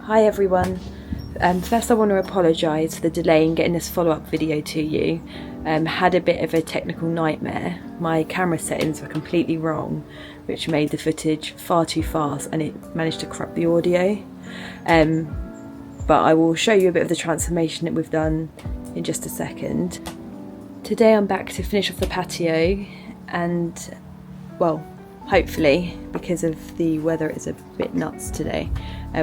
Hi everyone. First I want to apologise for the delay in getting this follow-up video to you. Had a bit of a technical nightmare. My camera settings were completely wrong, which made the footage far too fast and it managed to corrupt the audio. But I will show you a bit of the transformation that we've done in just a second. Today I'm back to finish off the patio and, well, hopefully, because of the weather it's a bit nuts today.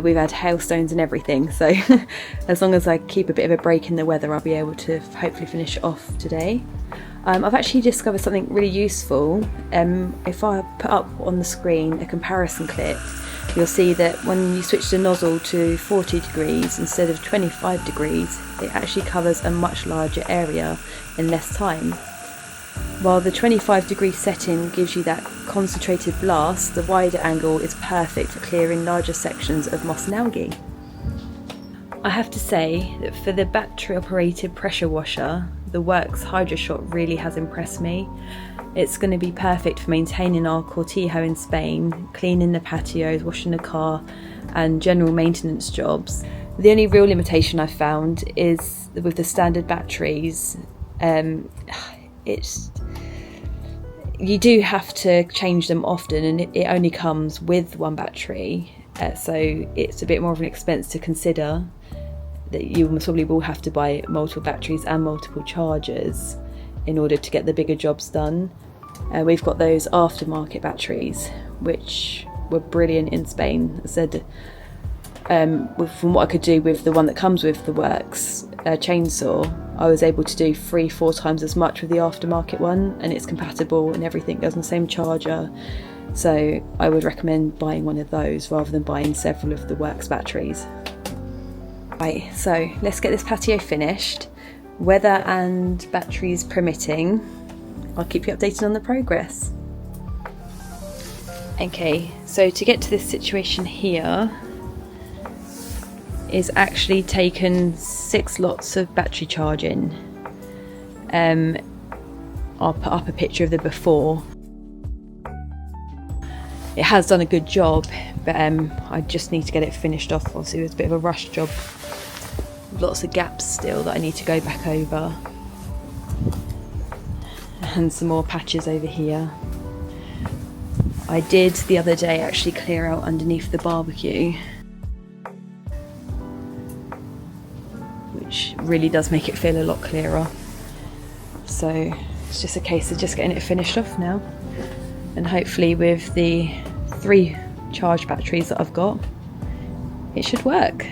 We've had hailstones and everything, so as long as I keep a bit of a break in the weather I'll be able to hopefully finish off today. I've actually discovered something really useful. If I put up on the screen a comparison clip, you'll see that when you switch the nozzle to 40 degrees instead of 25 degrees, it actually covers a much larger area in less time. While the 25-degree setting gives you that concentrated blast, the wider angle is perfect for clearing larger sections of moss and algae. I have to say that for the battery-operated pressure washer, the WORX Hydroshot really has impressed me. It's going to be perfect for maintaining our Cortijo in Spain, cleaning the patios, washing the car, and general maintenance jobs. The only real limitation I've found is with the standard batteries. You do have to change them often, and it only comes with one battery, so it's a bit more of an expense to consider. That you probably will have to buy multiple batteries and multiple chargers in order to get the bigger jobs done. We've got those aftermarket batteries which were brilliant in Spain. I said from what I could do with the one that comes with the WORX chainsaw, I was able to do 3-4 times as much with the aftermarket one, and it's compatible and everything goes on the same charger, so I would recommend buying one of those rather than buying several of the WORX batteries. Right, so let's get this patio finished. Weather and batteries permitting, I'll keep you updated on the progress. Okay, so to get to this situation here, is actually taken 6 lots of battery charging. I'll put up a picture of the before. It has done a good job, but I just need to get it finished off. Obviously it's a bit of a rush job. Lots of gaps still that I need to go back over. And some more patches over here. I did the other day actually clear out underneath the barbecue, which really does make it feel a lot clearer. So it's just a case of just getting it finished off now, and hopefully with the 3 charge batteries that I've got, it should work.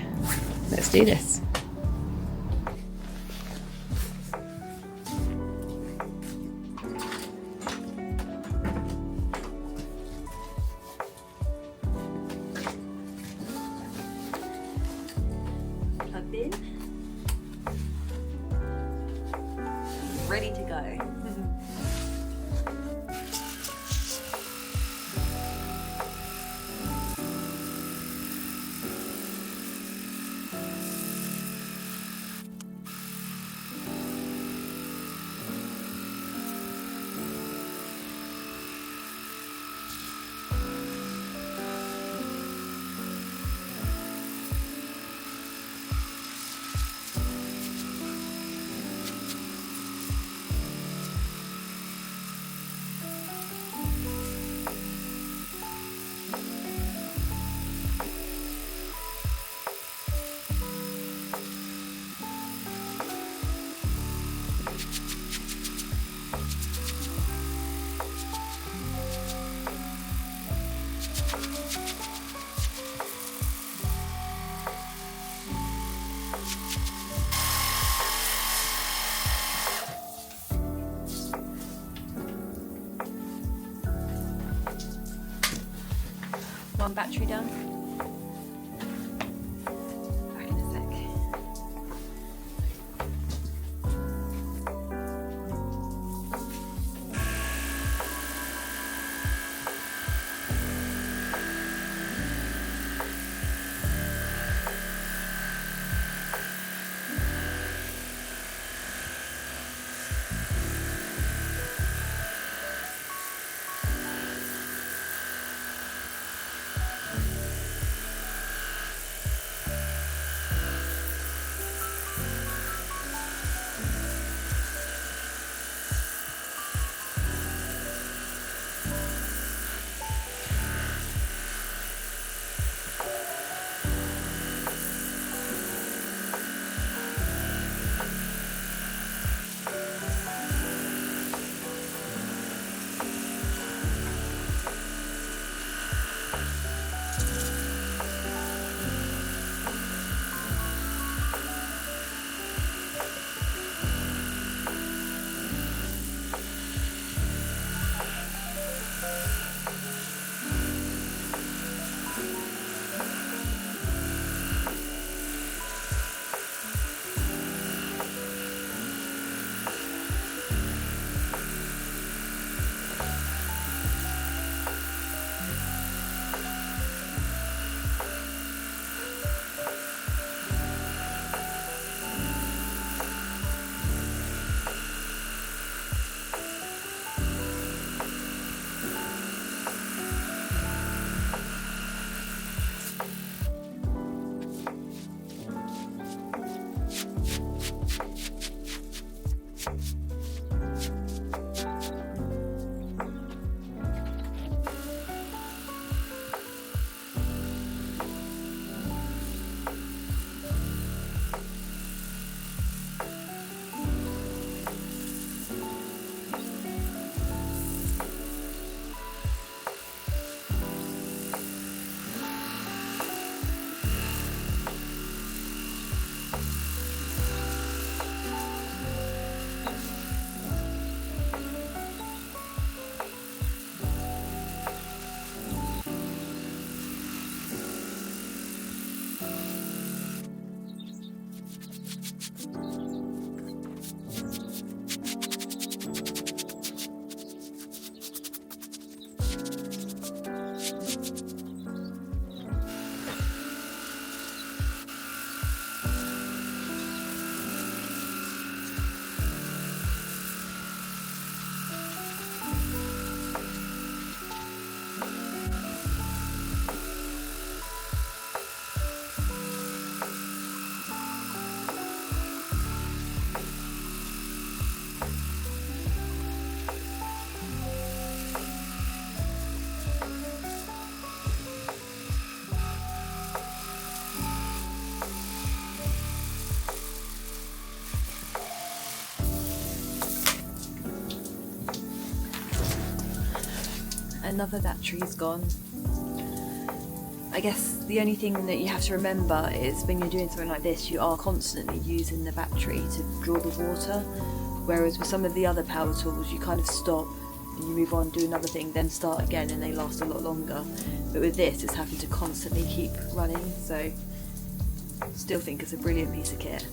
Let's do this. Plugged in. Ready to go. One battery done. Back in a sec. another battery's gone. I guess the only thing that you have to remember is when you're doing something like this, you are constantly using the battery to draw the water, whereas with some of the other power tools you kind of stop and you move on, do another thing, then start again, and they last a lot longer. But with this, it's having to constantly keep running, so still think it's a brilliant piece of kit.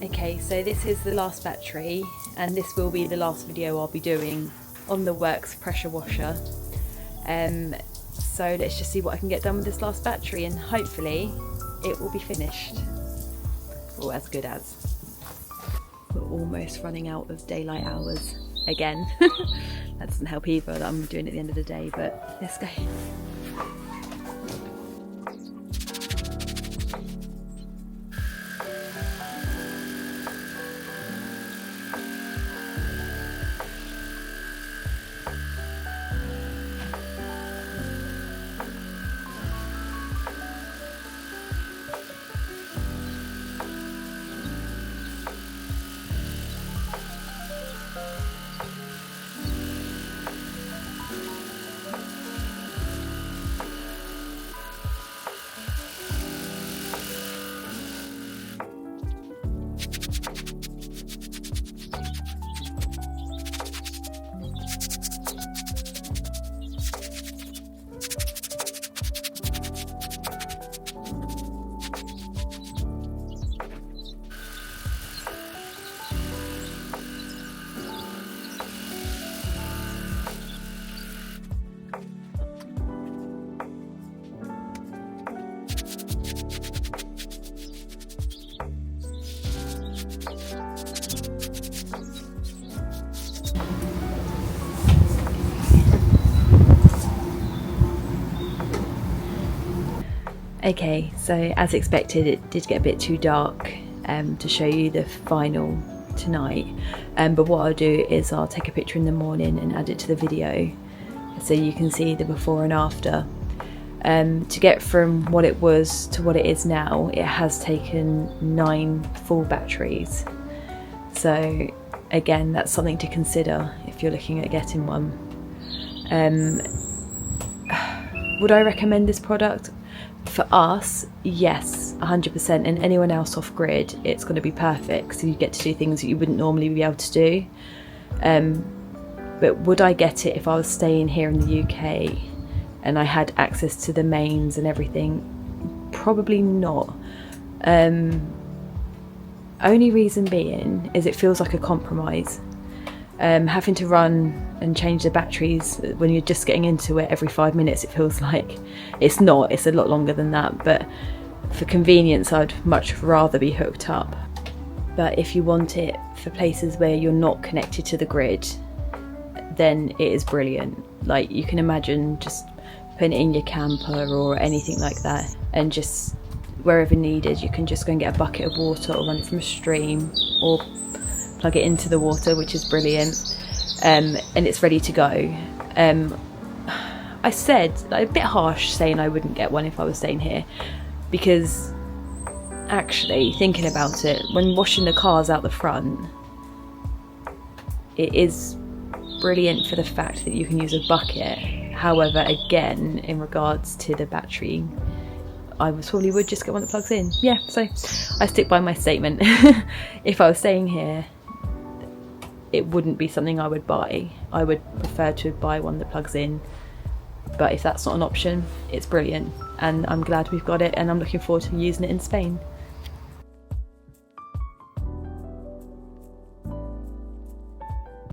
Okay, so this is the last battery, and this will be the last video I'll be doing on the WORX pressure washer. So let's just see what I can get done with this last battery, and hopefully it will be finished, or as good as. We're almost running out of daylight hours again. That doesn't help either that I'm doing it at the end of the day, but let's go. Okay, so as expected it did get a bit too dark to show you the final tonight, but what I'll do is I'll take a picture in the morning and add it to the video so you can see the before and after. To get from what it was to what it is now, it has taken 9 full batteries, so again that's something to consider if you're looking at getting one. Would I recommend this product? For us, yes, 100%, and anyone else off grid, it's going to be perfect, so you get to do things that you wouldn't normally be able to do. But would I get it if I was staying here in the UK and I had access to the mains and everything? Probably not. Only reason being is it feels like a compromise. Having to run and change the batteries when you're just getting into it every 5 minutes, it feels like it's not. It's a lot longer than that, but for convenience I'd much rather be hooked up. But if you want it for places where you're not connected to the grid, then it is brilliant. Like, you can imagine just putting it in your camper or anything like that, and just wherever needed you can just go and get a bucket of water or run it from a stream or plug it into the water, which is brilliant. And it's ready to go. I said, like, a bit harsh saying I wouldn't get one if I was staying here, because actually thinking about it, when washing the cars out the front, it is brilliant for the fact that you can use a bucket. However, again, in regards to the battery, I probably would just get one that plugs in. Yeah, so I stick by my statement. If I was staying here, it wouldn't be something I would buy. I would prefer to buy one that plugs in, but if that's not an option, it's brilliant, and I'm glad we've got it, and I'm looking forward to using it in Spain.